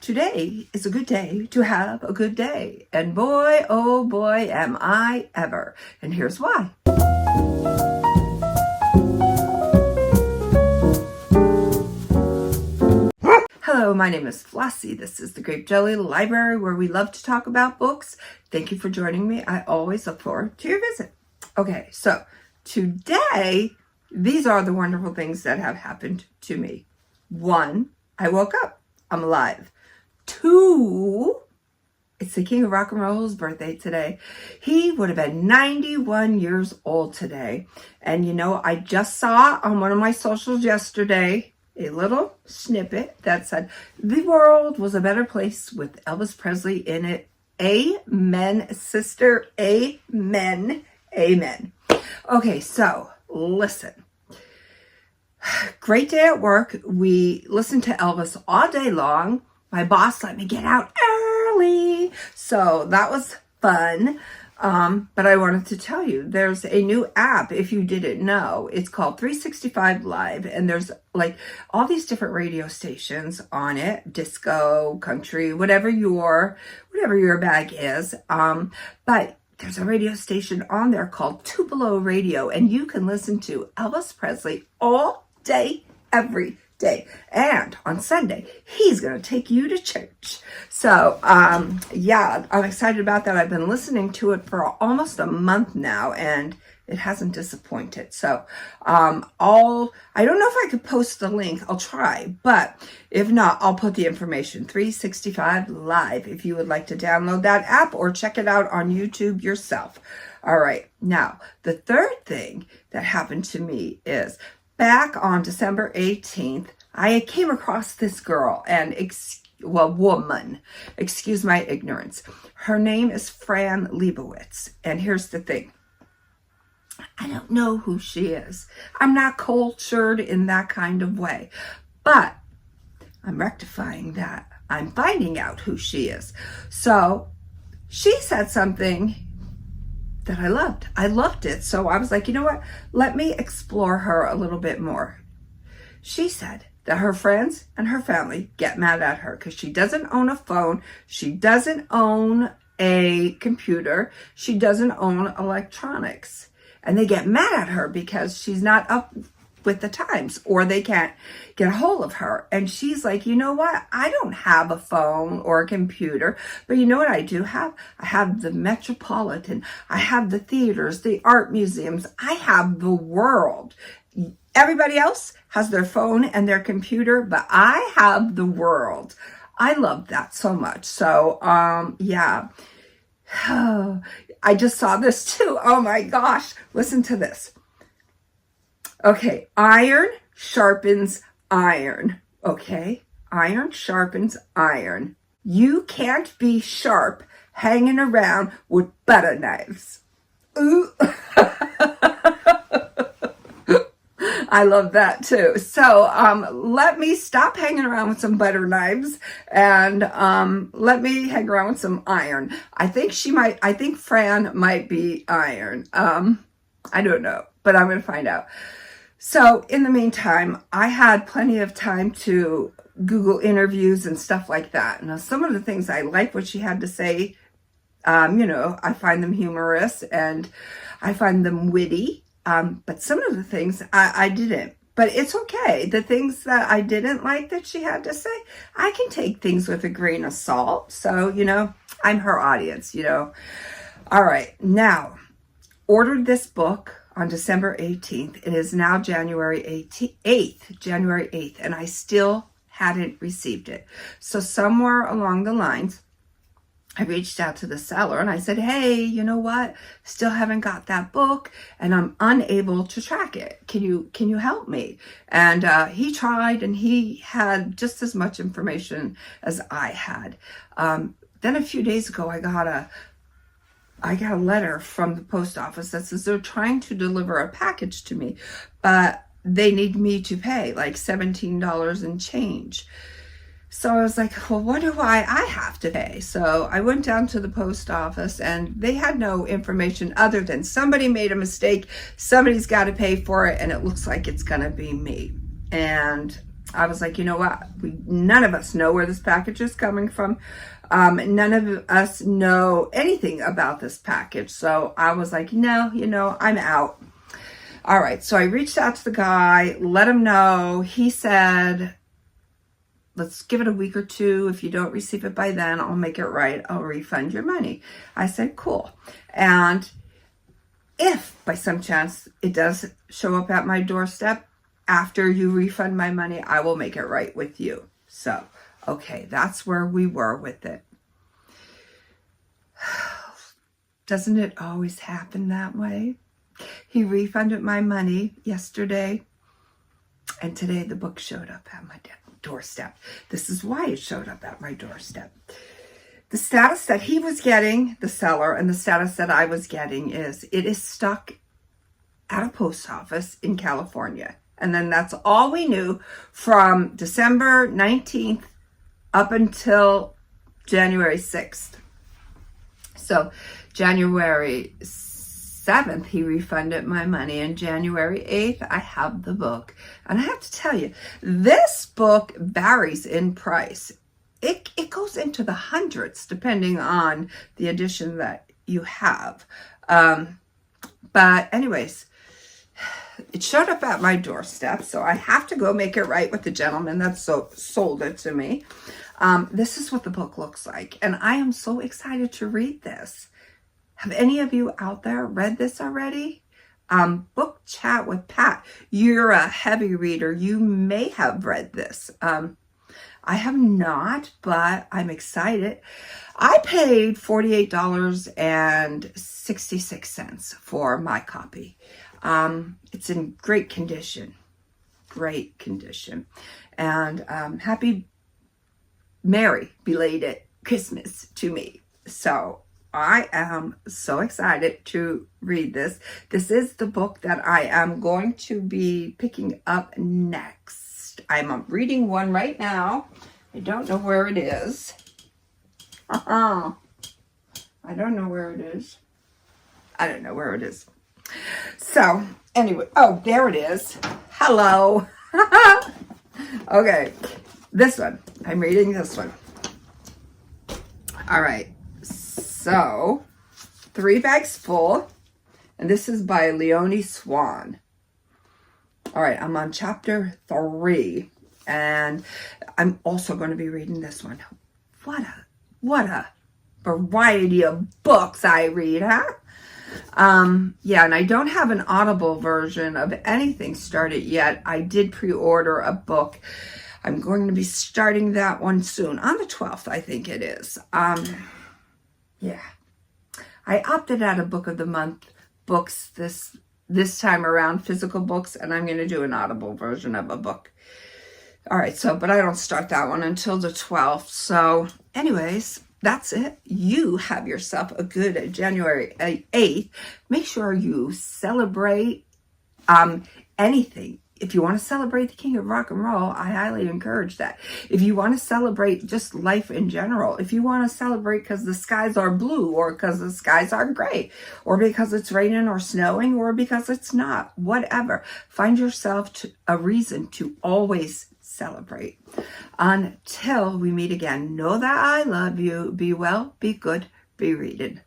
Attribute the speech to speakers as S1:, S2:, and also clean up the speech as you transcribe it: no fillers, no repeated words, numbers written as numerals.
S1: Today is a good day to have a good day. And boy, oh boy, am I ever. And here's why. Hello, my name is Flossie. This is the Grape Jelly Library where we love to talk about books. Thank you for joining me. I always look forward to your visit. Okay, so today, these are the wonderful things that have happened to me. 1, I woke up. I'm alive. 2, it's the King of Rock and Roll's birthday today. He would have been 91 years old today. And you know, I just saw on one of my socials yesterday a little snippet that said, the world was a better place with Elvis Presley in it. Amen, sister. Amen. Amen. Okay, so listen. Great day at work. We listened to Elvis all day long. My boss let me get out early, so that was fun. But I wanted to tell you, there's a new app, if you didn't know. It's called 365 Live, and there's like all these different radio stations on it, disco, country, whatever your bag is. But there's a radio station on there called Tupelo Radio, and you can listen to Elvis Presley all day, every day. And on Sunday, he's going to take you to church. So, yeah, I'm excited about that. I've been listening to it for almost a month now, and it hasn't disappointed. So, I don't know if I could post the link. I'll try, but if not, I'll put the information, 365 Live, if you would like to download that app or check it out on YouTube yourself. All right. Now, the third thing that happened to me is back on December 18th, I came across this girl and, woman, excuse my ignorance. Her name is Fran Lebowitz. And here's the thing. I don't know who she is. I'm not cultured in that kind of way. But I'm rectifying that. I'm finding out who she is. So she said something that I loved. I loved it. So I was like, you know what? Let me explore her a little bit more. She said that her friends and her family get mad at her because she doesn't own a phone. She doesn't own a computer. She doesn't own electronics. And they get mad at her because she's not up with the times, or they can't get a hold of her. And she's like, you know what? I don't have a phone or a computer, but you know what I do have? I have the Metropolitan. I have the theaters, the art museums. I have the world. Everybody else has their phone and their computer, but I have the world. I love that so much. So, yeah. I just saw this too. Oh my gosh. Listen to this. Okay, iron sharpens iron, okay? Iron sharpens iron. You can't be sharp hanging around with butter knives. Ooh. I love that too. So let me stop hanging around with some butter knives and let me hang around with some iron. I think Fran might be iron. I don't know, but I'm going to find out. So in the meantime, I had plenty of time to Google interviews and stuff like that. Now, some of the things I like what she had to say, I find them humorous and I find them witty. But some of the things I didn't. But it's okay. The things that I didn't like that she had to say, I can take things with a grain of salt. So, I'm her audience, All right. Now, ordered this book on December 18th. It is now January 8th, and I still hadn't received it. So somewhere along the lines, I reached out to the seller and I said, hey, you know what? Still haven't got that book and I'm unable to track it. Can you help me? And he tried and he had just as much information as I had. Then a few days ago, I got a letter from the post office that says they're trying to deliver a package to me, but they need me to pay like $17 and change. So I was like, well, what do I have to pay? So I went down to the post office and they had no information other than somebody made a mistake. Somebody's got to pay for it. And it looks like it's going to be me. And I was like, you know what? None of us know where this package is coming from. None of us know anything about this package. So I was like, no, I'm out. All right. So I reached out to the guy, let him know. He said, let's give it a week or two. If you don't receive it by then, I'll make it right. I'll refund your money. I said, cool. And if by some chance it does show up at my doorstep, after you refund my money, I will make it right with you. So, okay, that's where we were with it. Doesn't it always happen that way? He refunded my money yesterday, and today the book showed up at my doorstep. This is why it showed up at my doorstep. The status that he was getting, the seller, and the status that I was getting is it is stuck at a post office in California. And then that's all we knew from December 19th up until January 6th. So January 7th, he refunded my money. And January 8th, I have the book. And I have to tell you, this book varies in price. It goes into the hundreds depending on the edition that you have. But anyways, it showed up at my doorstep, so I have to go make it right with the gentleman that sold it to me. This is what the book looks like, and I am so excited to read this. Have any of you out there read this already? Book Chat with Pat. You're a heavy reader. You may have read this. I have not, but I'm excited. I paid $48.66 for my copy. It's in great condition. And happy merry belated Christmas to me. So I am so excited to read this. This is the book that I am going to be picking up next. I'm reading one right now. I don't know where it is. I don't know where it is. So, anyway. Oh, there it is. Hello. Okay. This one. I'm reading this one. All right. So, 3 Bags Full. And this is by Leonie Swann. All right, I'm on chapter 3, and I'm also going to be reading this one. What a variety of books I read, huh? Yeah, and I don't have an Audible version of anything started yet. I did pre-order a book. I'm going to be starting that one soon, on the 12th, I think it is. Yeah, I opted out of Book of the Month books this time around, physical books, and I'm going to do an Audible version of a book. All right, but I don't start that one until the 12th. So anyways, that's it. You have yourself a good January 8th. Make sure you celebrate anything. If you want to celebrate the king of rock and roll, I highly encourage that. If you want to celebrate just life in general, if you want to celebrate because the skies are blue or because the skies are gray or because it's raining or snowing or because it's not, whatever, find yourself a reason to always celebrate. Until we meet again, know that I love you. Be well, be good, be reading.